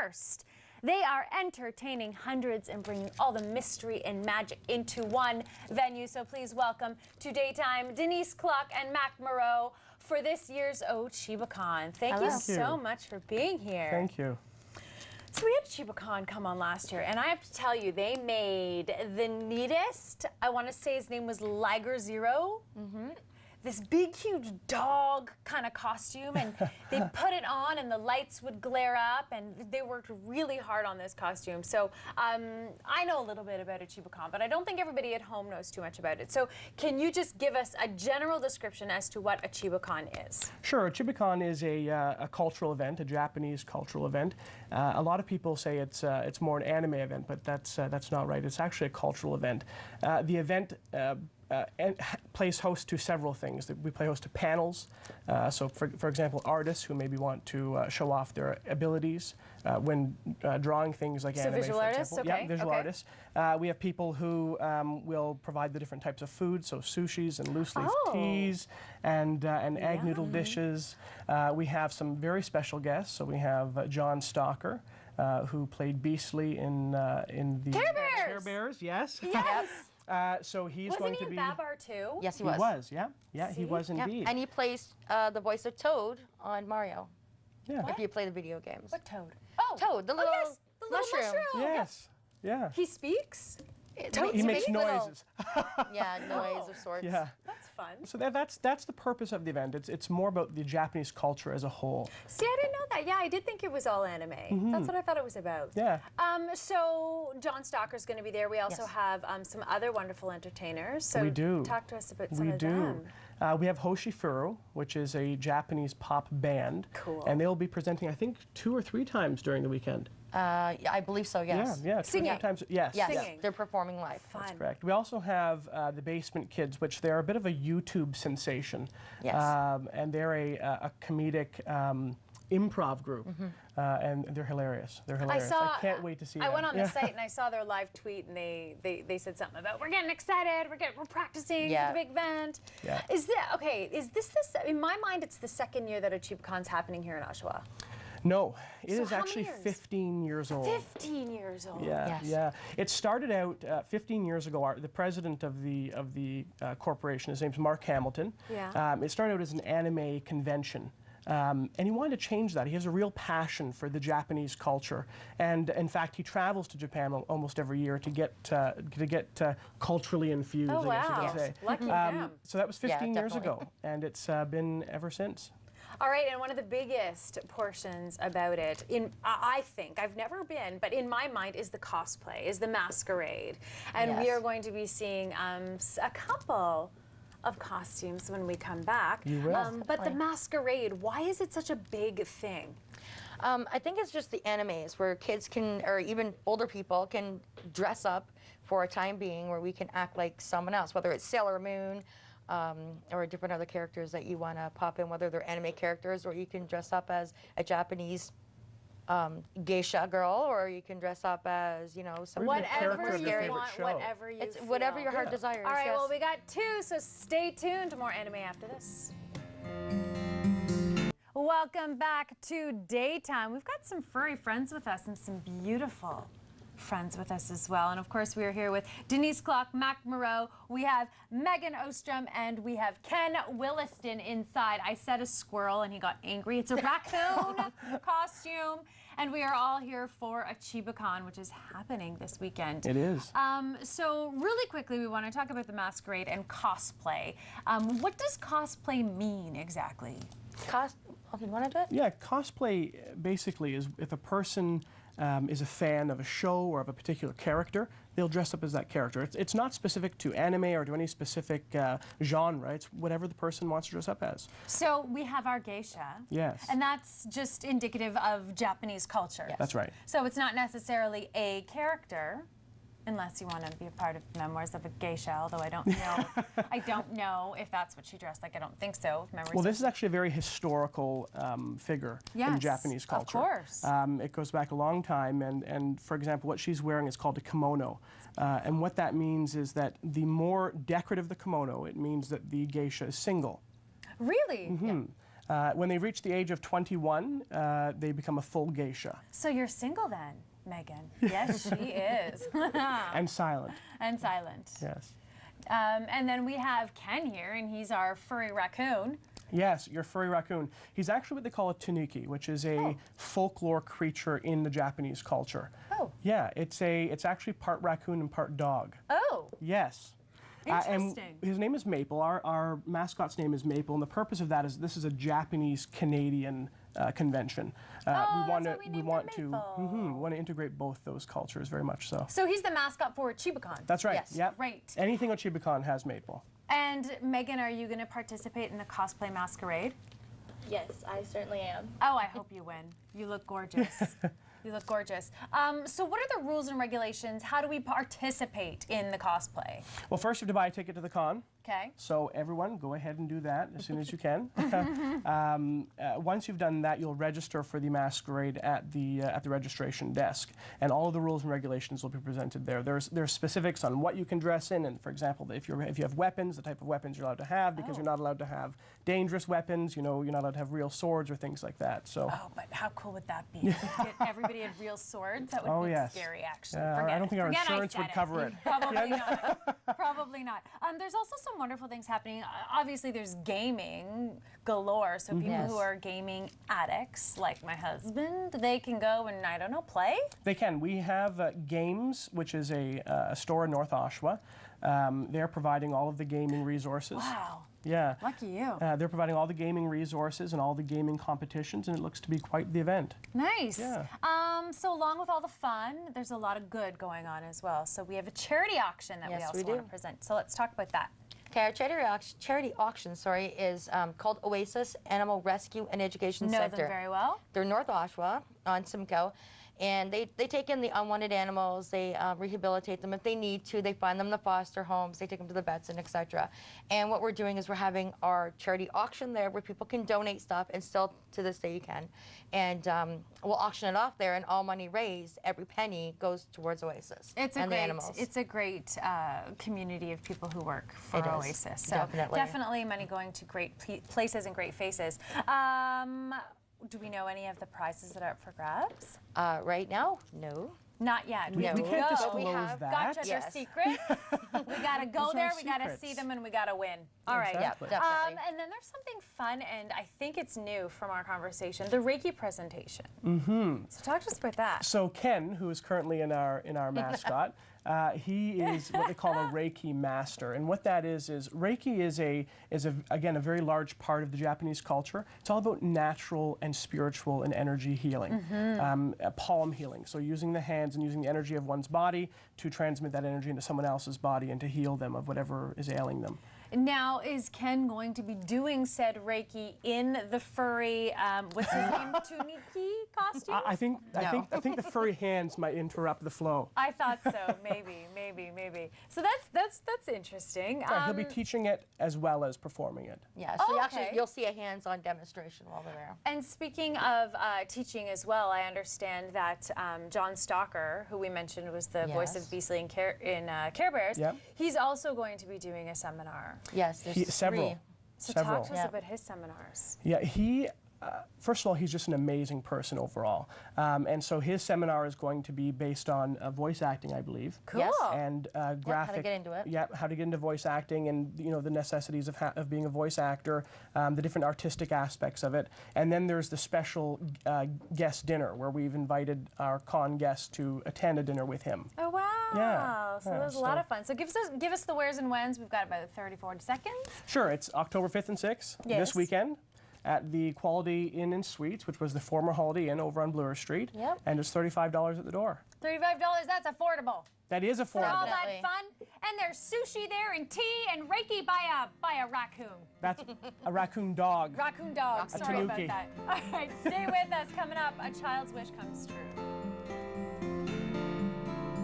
first. They are entertaining hundreds and bringing all the mystery and magic into one venue. So please welcome to Daytime Denise Clark and Mac Moreau for this year's Ochiba Con. Thank you so much for being here. Thank you. So we had Ochiba Con come on last year, and I have to tell you, they made the neatest, I want to say his name was Liger Zero. This big, huge dog kind of costume, and they put it on, and the lights would glare up, and they worked really hard on this costume. So I know a little bit about Ochiba Con, but I don't think everybody at home knows too much about it. So can you just give us a general description as to what Ochiba Con is? Sure. Ochiba Con is a cultural event, a Japanese cultural event. A lot of people say it's more an anime event, but that's not right. It's actually a cultural event. The event and plays host to several things. We play host to panels. So, for example, artists who maybe want to show off their abilities when drawing things like anime. Visual artists, okay. Yeah, visual artists. We have people who will provide the different types of food, so sushis and loose leaf teas and egg noodle dishes. We have some very special guests. So we have John Stalker, who played Beastly in the Care Bears. Yes. Yes. So he's Wasn't going he to in be. Babar too? Yes, he He was. was, yeah, he was indeed. And he plays the voice of Toad on Mario. Yeah. If you play the video games. What Toad? Oh, Toad, the little, yes, the little mushroom. Yes. Yeah. He speaks? He makes noises. Yeah, noise of sorts. Yeah. That's fun. So that's the purpose of the event. It's more about the Japanese culture as a whole. See, I didn't know that. Yeah, I did think it was all anime. That's what I thought it was about. Yeah. So John Stalker's going to be there. We also have some other wonderful entertainers. So We do. Talk to us about some We of do. them. We have Hoshifuru, which is a Japanese pop band. Cool. And they'll be presenting, I think, 2 or 3 times during the weekend. I believe so, yes. Yeah. 2 or 3 Singing. times. Yes. Yes, Singing. they're performing live. Fun. That's correct. We also have the Basement Kids, which they're a bit of a YouTube sensation. Yes. And they're a comedic improv group, and they're hilarious. They're hilarious. I can't wait to see them. I went on the site and I saw their live tweet, and they said something about we're getting excited, we're practicing for the big event. Yeah. Is this in my mind? It's the second year that Ochiba Con's happening here in Oshawa. No, it So is how actually many years? 15 years old. 15 years old. Yeah, Yes. yeah. It started out 15 years ago. The president of the corporation, his name's Mark Hamilton. Yeah. It started out as an anime convention. And he wanted to change that. He has a real passion for the Japanese culture, and in fact, he travels to Japan almost every year to get culturally infused. Oh, I guess you wow. could say. Lucky him. So that was 15 years definitely. ago, and it's been ever since. All right, and one of the biggest portions about it, I think, I've never been, but in my mind, is the cosplay, is the masquerade. And we Yes. are going to be seeing a couple of costumes when we come back. You will. But the masquerade, why is it such a big thing? I think it's just the animes where kids can, or even older people can dress up for a time being where we can act like someone else, whether it's Sailor Moon, or different other characters that you want to pop in, whether they're anime characters, or you can dress up as a Japanese geisha girl, or you can dress up as, some Whatever of your you favorite want, show. whatever you It's feel. whatever your heart desires. All right, yes. well, we got 2, so stay tuned. More anime after this. Welcome back to Daytime. We've got some furry friends with us and some beautiful friends with us as well. And of course, we are here with Denise Clark, Mac Moreau. We have Meagan Ostrom, and we have Ken Williston inside. I said a squirrel and he got angry. It's a raccoon costume. And we are all here for Ochiba Con, which is happening this weekend. It is. So really quickly, we want to talk about the masquerade and cosplay. What does cosplay mean exactly? You want to do it? Yeah, cosplay basically is if a person is a fan of a show or of a particular character, they'll dress up as that character. It's not specific to anime or to any specific genre. It's whatever the person wants to dress up as. So we have our geisha. Yes. And that's just indicative of Japanese culture. Yes. That's right. So it's not necessarily a character, unless you want to be a part of Memoirs of a Geisha, although I don't know. I don't know if that's what she dressed like. I don't think so. Well, this is actually a very historical figure in Japanese culture. Of course. It goes back a long time, and for example, what she's wearing is called a kimono. And what that means is that the more decorative the kimono, it means that the geisha is single. Really? When they reach the age of 21, they become a full geisha. So you're single then, Meagan? Yes, she is. And silent. And silent. Yes. And then we have Ken here, and he's our furry raccoon. Yes, your furry raccoon. He's actually what they call a tanuki, which is a folklore creature in the Japanese culture. Oh. Yeah, it's actually part raccoon and part dog. Oh. Yes. Interesting. And his name is Maple. Our mascot's name is Maple, and the purpose of that is this is a Japanese-Canadian convention. Oh, that's why we named him Maple. want to integrate both those cultures very much so. So he's the mascot for Ochiba Con. That's right. Yes. Yep. Right. Anything Ochiba Con has Maple. And Meagan, are you going to participate in the cosplay masquerade? Yes, I certainly am. Oh, I hope you win. You look gorgeous. You look gorgeous. So what are the rules and regulations? How do we participate in the cosplay? Well, first you have to buy a ticket to the con. Okay. So everyone, go ahead and do that as soon as you can. Once you've done that, you'll register for the masquerade at the registration desk, and all of the rules and regulations will be presented there. There's specifics on what you can dress in, and for example, if you have weapons, the type of weapons you're allowed to have, because you're not allowed to have dangerous weapons. You know, you're not allowed to have real swords or things like that. So. Oh, but how cool would that be? If everybody had real swords, that would be yes. scary, actually. I don't think our Forget I insurance would said cover it. Probably not. Probably not. There's also some wonderful things happening. Obviously, there's gaming galore. So people Yes. who are gaming addicts, like my husband, they can go and, I don't know, play? They can. We have Games, which is a store in North Oshawa. They're providing all of the gaming resources. Wow. Yeah. Lucky you. They're providing all the gaming resources and all the gaming competitions, and it looks to be quite the event. Nice. Yeah. So along with all the fun, there's a lot of good going on as well. So we have a charity auction that we Yes, also we do. want to present. So let's talk about that. Okay, our charity auction, is called Oasis Animal Rescue and Education Know Center. them very well. They're North Oshawa on Simcoe, and they take in the unwanted animals. They rehabilitate them if they need to. They find them in the foster homes. They take them to the vets and etc. And what we're doing is we're having our charity auction there where people can donate stuff, and still to this day you can. And we'll auction it off there, and all money raised, every penny goes towards Oasis It's and a the animals. great community of people who work for It is, Oasis. So definitely. money going to great places and great faces. Do we know any of the prizes that are up for grabs? Right now, no. Not yet. We have to can't go. disclose we have that. Gotcha, they're Yes. secret. We gotta go Those are there, we gotta secrets. see them, and we gotta win. All right. Exactly. Yep, definitely. And then there's something fun, and I think it's new from our conversation, the Reiki presentation. Mm-hmm. So talk to us about that. So Ken, who is currently in our mascot, he is what they call a Reiki master, and what that is Reiki is again a very large part of the Japanese culture. It's all about natural and spiritual and energy healing, palm healing. So using the hands and using the energy of one's body to transmit that energy into someone else's body and to heal them of whatever is ailing them. Now, is Ken going to be doing said Reiki in the furry, what's his name, Tuniki costume? I think the furry hands might interrupt the flow. I thought so. Maybe. So that's interesting. Right, he'll be teaching it as well as performing it. Yeah, so okay. you'll see a hands-on demonstration while they're there. And speaking of teaching as well, I understand that John Stalker, who we mentioned was the voice of Yes. Beasley in Care Bears, Yep. he's also going to be doing a seminar. Yes, there's Several. three. So Several. talk to us Yeah. about his seminars. Yeah, he. First of all, he's just an amazing person overall, and so his seminar is going to be based on voice acting, I believe. Cool. Yes. And graphic. how to get into it. Yeah, how to get into voice acting, and the necessities of being a voice actor, the different artistic aspects of it, and then there's the special guest dinner where we've invited our con guests to attend a dinner with him. Oh, wow. Yeah, So yeah, that was a lot of fun. So give us the wheres and whens. We've got about 30, 40 seconds. Sure, it's October 5th and 6th Yes. this weekend at the Quality Inn and Suites, which was the former Holiday Inn over on Bloor Street. Yep. And it's $35 at the door. $35, that's affordable. That is For all affordable. that Definitely. fun. And there's sushi there and tea and Reiki by a raccoon. That's a raccoon dog. Raccoon dog. A Sorry about tanuki. that. All right, stay with us. Coming up, a child's wish comes true.